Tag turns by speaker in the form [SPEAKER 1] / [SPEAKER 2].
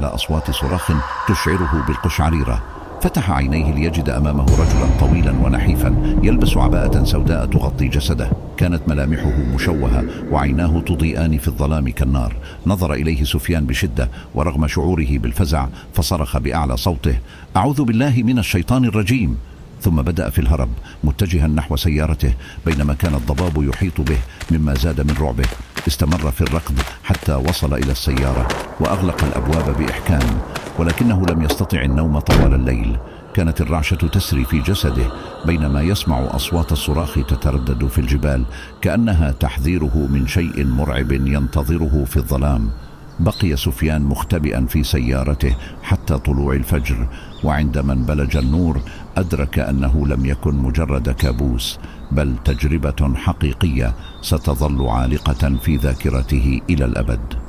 [SPEAKER 1] على أصوات صراخ تشعره بالقشعريرة. فتح عينيه ليجد أمامه رجلا طويلا ونحيفا يلبس عباءة سوداء تغطي جسده. كانت ملامحه مشوهة وعيناه تضيئان في الظلام كالنار. نظر إليه سفيان بشدة ورغم شعوره بالفزع فصرخ بأعلى صوته: أعوذ بالله من الشيطان الرجيم. ثم بدأ في الهرب متجها نحو سيارته بينما كان الضباب يحيط به مما زاد من رعبه. استمر في الركض حتى وصل إلى السيارة وأغلق الأبواب بإحكام، ولكنه لم يستطع النوم طوال الليل. كانت الرعشة تسري في جسده بينما يسمع أصوات الصراخ تتردد في الجبال كأنها تحذيره من شيء مرعب ينتظره في الظلام. بقي سفيان مختبئا في سيارته حتى طلوع الفجر، وعندما انبلج النور أدرك أنه لم يكن مجرد كابوس بل تجربة حقيقية ستظل عالقة في ذاكرته إلى الأبد.